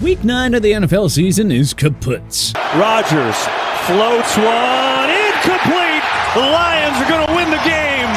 Week 9 of the NFL season is kaput. Rodgers floats one, incomplete. The Lions are going to win the game.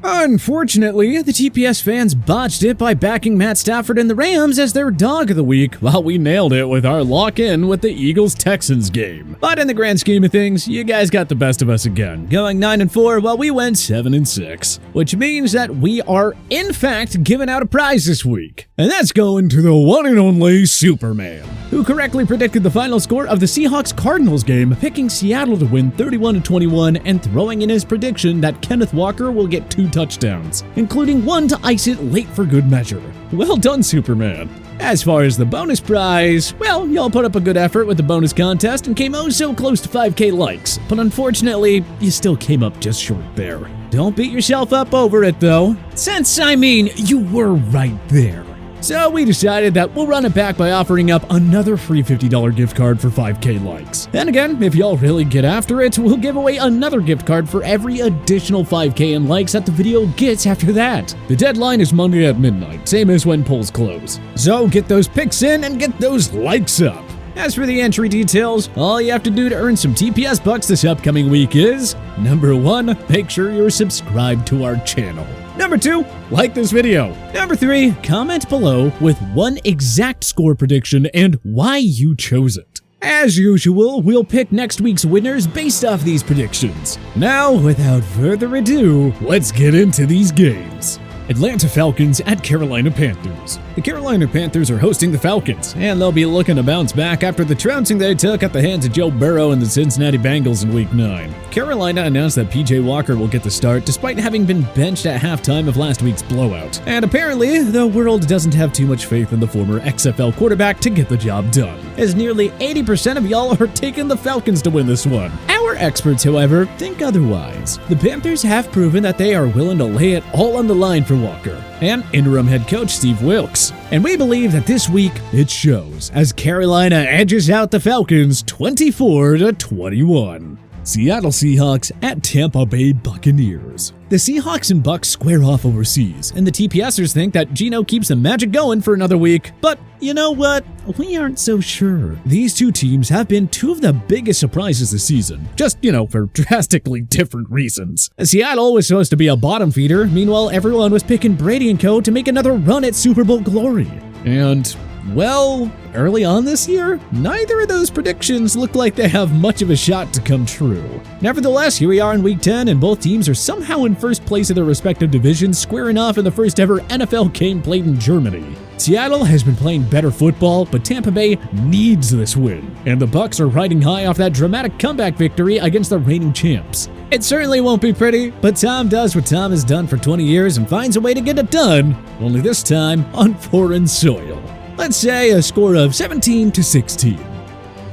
Unfortunately, the TPS fans botched it by backing Matt Stafford and the Rams as their dog of the week, while we nailed it with our lock-in with the Eagles-Texans game. But in the grand scheme of things, you guys got the best of us again, going 9-4 while we went 7-6, which means that we are, in fact, giving out a prize this week. And that's going to the one and only Superman, who correctly predicted the final score of the Seahawks-Cardinals game, picking Seattle to win 31-21 and throwing in his prediction that Kenneth Walker will get 2 touchdowns, including one to ice it late for good measure. Well done, Superman. As far as the bonus prize, well, y'all put up a good effort with the bonus contest and came oh so close to 5K likes, but unfortunately, you still came up just short there. Don't beat yourself up over it though, since, you were right there. So we decided that we'll run it back by offering up another free $50 gift card for 5K likes. And again, if y'all really get after it, we'll give away another gift card for every additional 5K in likes that the video gets after that. The deadline is Monday at midnight, same as when polls close. So get those picks in and get those likes up. As for the entry details, all you have to do to earn some TPS bucks this upcoming week is, number 1, make sure you're subscribed to our channel. Number 2, like this video. Number 3, comment below with one exact score prediction and why you chose it. As usual, we'll pick next week's winners based off these predictions. Now, without further ado, let's get into these games. Atlanta Falcons at Carolina Panthers. The Carolina Panthers are hosting the Falcons, and they'll be looking to bounce back after the trouncing they took at the hands of Joe Burrow and the Cincinnati Bengals in Week 9. Carolina announced that PJ Walker will get the start despite having been benched at halftime of last week's blowout. And apparently, the world doesn't have too much faith in the former XFL quarterback to get the job done, as nearly 80% of y'all are taking the Falcons to win this one. Our experts, however, think otherwise. The Panthers have proven that they are willing to lay it all on the line for Walker and interim head coach Steve Wilks. And we believe that this week it shows as Carolina edges out the Falcons 24-21. Seattle Seahawks at Tampa Bay Buccaneers. The Seahawks and Bucs square off overseas, and the TPSers think that Geno keeps the magic going for another week. But you know what? We aren't so sure. These two teams have been two of the biggest surprises this season, just, for drastically different reasons. Seattle was supposed to be a bottom feeder, meanwhile everyone was picking Brady and co. to make another run at Super Bowl glory. And well, early on this year, neither of those predictions look like they have much of a shot to come true. Nevertheless, here we are in Week 10, and both teams are somehow in first place of their respective divisions, squaring off in the first ever NFL game played in Germany. Seattle has been playing better football, but Tampa Bay needs this win, and the Bucs are riding high off that dramatic comeback victory against the reigning champs. It certainly won't be pretty, but Tom does what Tom has done for 20 years and finds a way to get it done, only this time on foreign soil. Let's say a score of 17-16.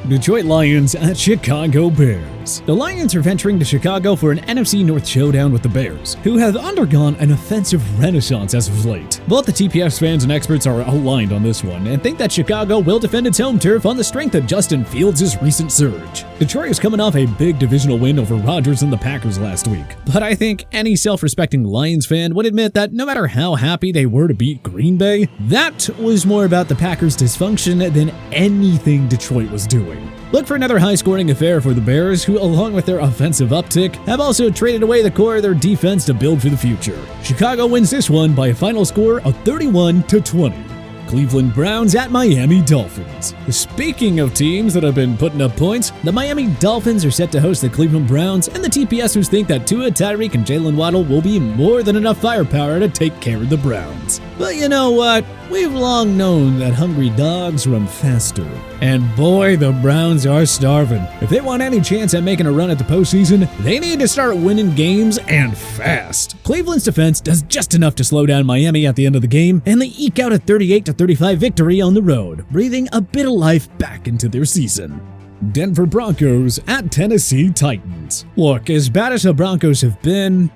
Detroit Lions at Chicago Bears. The Lions are venturing to Chicago for an NFC North showdown with the Bears, who have undergone an offensive renaissance as of late. Both the TPS fans and experts are aligned on this one and think that Chicago will defend its home turf on the strength of Justin Fields' recent surge. Detroit is coming off a big divisional win over Rodgers and the Packers last week, but I think any self-respecting Lions fan would admit that no matter how happy they were to beat Green Bay, that was more about the Packers' dysfunction than anything Detroit was doing. Look for another high-scoring affair for the Bears, who, along with their offensive uptick, have also traded away the core of their defense to build for the future. Chicago wins this one by a final score of 31-20. Cleveland Browns at Miami Dolphins. Speaking of teams that have been putting up points, the Miami Dolphins are set to host the Cleveland Browns, and the TPSers think that Tua, Tyreek, and Jalen Waddle will be more than enough firepower to take care of the Browns. But you know what? We've long known that hungry dogs run faster. And boy, the Browns are starving. If they want any chance at making a run at the postseason, they need to start winning games and fast. Cleveland's defense does just enough to slow down Miami at the end of the game, and they eke out a 38-35 victory on the road, breathing a bit of life back into their season. Denver Broncos at Tennessee Titans. Look, as bad as the Broncos have been,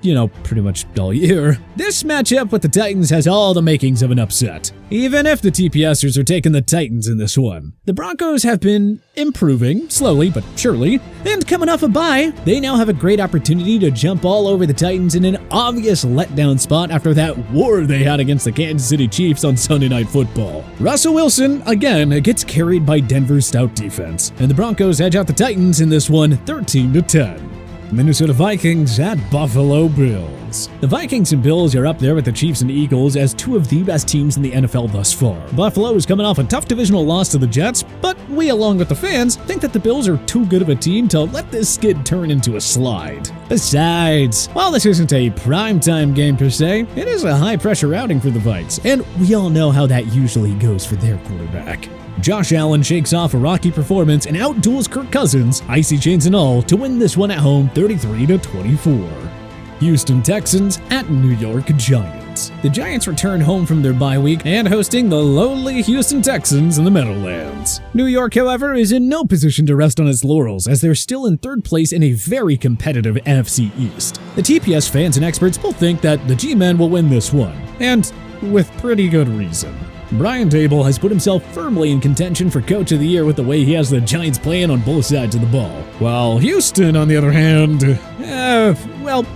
pretty much all year, this matchup with the Titans has all the makings of an upset. Even if the TPSers are taking the Titans in this one. The Broncos have been improving, slowly but surely, and coming off a bye, they now have a great opportunity to jump all over the Titans in an obvious letdown spot after that war they had against the Kansas City Chiefs on Sunday Night Football. Russell Wilson, again, gets carried by Denver's stout defense, and the Broncos edge out the Titans in this one 13-10. Minnesota Vikings at Buffalo Bills. The Vikings and Bills are up there with the Chiefs and Eagles as two of the best teams in the NFL thus far. Buffalo is coming off a tough divisional loss to the Jets, but we, along with the fans, think that the Bills are too good of a team to let this skid turn into a slide. Besides, while this isn't a primetime game per se, it is a high-pressure outing for the Vikes, and we all know how that usually goes for their quarterback. Josh Allen shakes off a rocky performance and outduels Kirk Cousins, icy chains and all, to win this one at home 33-24. Houston Texans at New York Giants. The Giants return home from their bye week and hosting the lowly Houston Texans in the Meadowlands. New York, however, is in no position to rest on its laurels as they're still in third place in a very competitive NFC East. The TPS fans and experts both think that the G-Men will win this one, and with pretty good reason. Brian Daboll has put himself firmly in contention for Coach of the Year with the way he has the Giants playing on both sides of the ball. While Houston, on the other hand,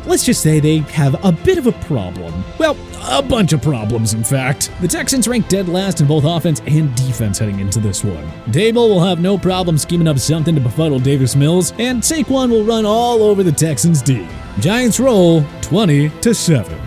let's just say they have a bit of a problem. Well, a bunch of problems, in fact. The Texans rank dead last in both offense and defense heading into this one. Daboll will have no problem scheming up something to befuddle Davis Mills, and Saquon will run all over the Texans' D. Giants roll 20-7.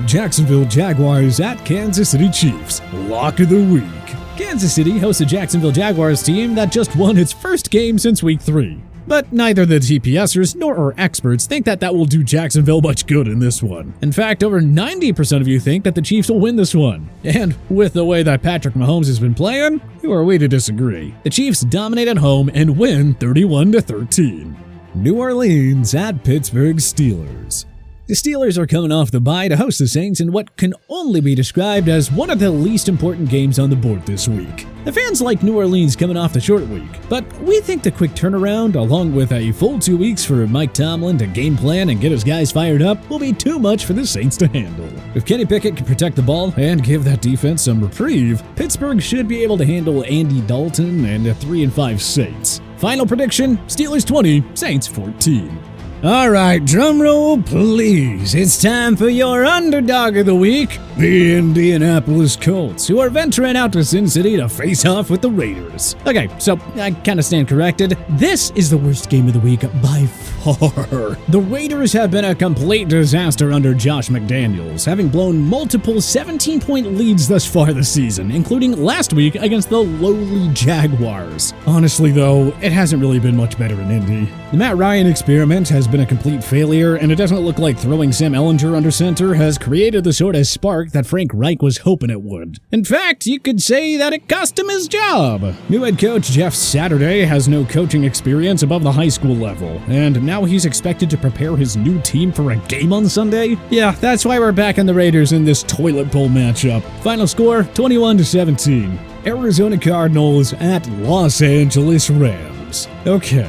Jacksonville Jaguars at Kansas City Chiefs. Lock of the week. Kansas City hosts a Jacksonville Jaguars team that just won its first game since week 3. But neither the TPSers nor our experts think that will do Jacksonville much good in this one. In fact, over 90% of you think that the Chiefs will win this one. And with the way that Patrick Mahomes has been playing, who are we to disagree? The Chiefs dominate at home and win 31-13. New Orleans at Pittsburgh Steelers. The Steelers are coming off the bye to host the Saints in what can only be described as one of the least important games on the board this week. The fans like New Orleans coming off the short week, but we think the quick turnaround, along with a full 2 weeks for Mike Tomlin to game plan and get his guys fired up, will be too much for the Saints to handle. If Kenny Pickett can protect the ball and give that defense some reprieve, Pittsburgh should be able to handle Andy Dalton and a 3-5 Saints. Final prediction, Steelers 20, Saints 14. All right, drum roll, please. It's time for your underdog of the week, the Indianapolis Colts, who are venturing out to Sin City to face off with the Raiders. Okay, so I kind of stand corrected. This is the worst game of the week by far. The Raiders have been a complete disaster under Josh McDaniels, having blown multiple 17-point leads thus far this season, including last week against the lowly Jaguars. Honestly, though, it hasn't really been much better in Indy. The Matt Ryan experiment has been a complete failure, and it doesn't look like throwing Sam Ehlinger under center has created the sort of spark that Frank Reich was hoping it would. In fact, you could say that it cost him his job. New head coach Jeff Saturday has no coaching experience above the high school level, and now he's expected to prepare his new team for a game on Sunday? Yeah, that's why we're back on the Raiders in this toilet bowl matchup. Final score, 21-17. Arizona Cardinals at Los Angeles Rams. Okay,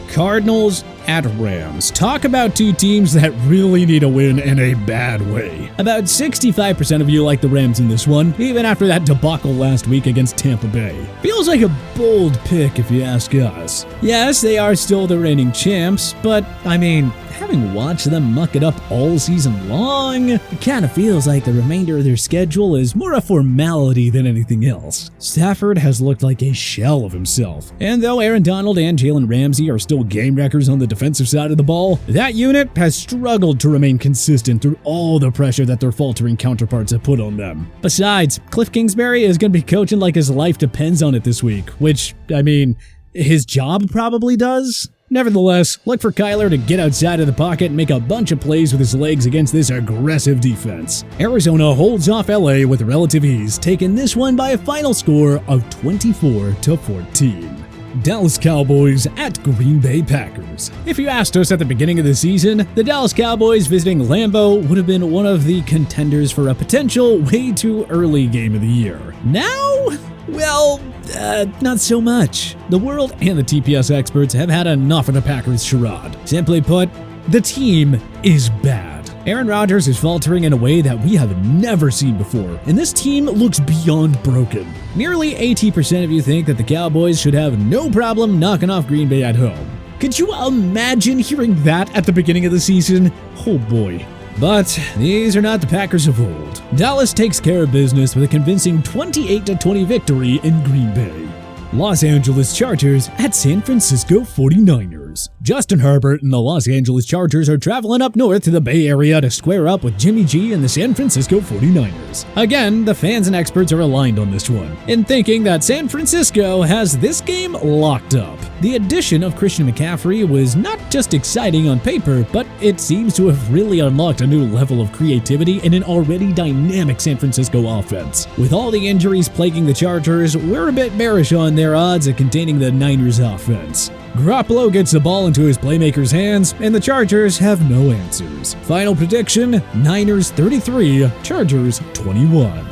Cardinals at Rams. Talk about two teams that really need a win in a bad way. About 65% of you like the Rams in this one, even after that debacle last week against Tampa Bay. Feels like a bold pick if you ask us. Yes, they are still the reigning champs, but I mean, having watched them muck it up all season long, it kind of feels like the remainder of their schedule is more a formality than anything else. Stafford has looked like a shell of himself, and though Aaron Donald and Jalen Ramsey are still game wreckers on the defensive side of the ball, that unit has struggled to remain consistent through all the pressure that their faltering counterparts have put on them. Besides, Cliff Kingsbury is going to be coaching like his life depends on it this week, which, I mean, his job probably does. Nevertheless, look for Kyler to get outside of the pocket and make a bunch of plays with his legs against this aggressive defense. Arizona holds off LA with relative ease, taking this one by a final score of 24-14. Dallas Cowboys at Green Bay Packers. If you asked us at the beginning of the season, the Dallas Cowboys visiting Lambeau would have been one of the contenders for a potential way too early game of the year. Now, well, not so much. The world and the TPS experts have had enough of the Packers charade. Simply put, the team is bad. Aaron Rodgers is faltering in a way that we have never seen before, and this team looks beyond broken. Nearly 80% of you think that the Cowboys should have no problem knocking off Green Bay at home. Could you imagine hearing that at the beginning of the season? Oh boy. But these are not the Packers of old. Dallas takes care of business with a convincing 28-20 victory in Green Bay. Los Angeles Chargers at San Francisco 49ers. Justin Herbert and the Los Angeles Chargers are traveling up north to the Bay Area to square up with Jimmy G and the San Francisco 49ers. Again, the fans and experts are aligned on this one, in thinking that San Francisco has this game locked up. The addition of Christian McCaffrey was not just exciting on paper, but it seems to have really unlocked a new level of creativity in an already dynamic San Francisco offense. With all the injuries plaguing the Chargers, we're a bit bearish on their odds at containing the Niners offense. Garoppolo gets the ball into his playmakers' hands, and the Chargers have no answers. Final prediction, Niners 33, Chargers 21.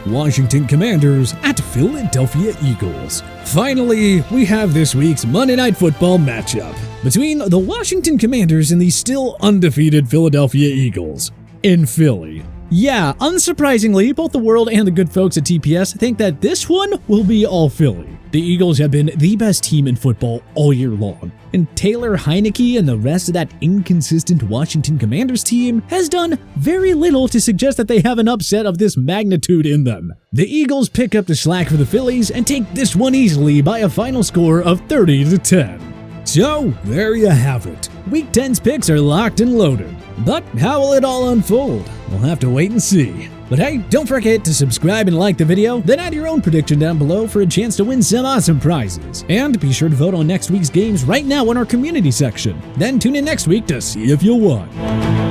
Washington Commanders at Philadelphia Eagles. Finally, we have this week's Monday Night Football matchup between the Washington Commanders and the still undefeated Philadelphia Eagles in Philly. Yeah, unsurprisingly, both the world and the good folks at TPS think that this one will be all Philly. The Eagles have been the best team in football all year long, and Taylor Heineke and the rest of that inconsistent Washington Commanders team has done very little to suggest that they have an upset of this magnitude in them. The Eagles pick up the slack for the Phillies and take this one easily by a final score of 30-10. So, there you have it. Week 10's picks are locked and loaded. But how will it all unfold? We'll have to wait and see. But hey, don't forget to subscribe and like the video, then add your own prediction down below for a chance to win some awesome prizes. And be sure to vote on next week's games right now in our community section. Then tune in next week to see if you'll win.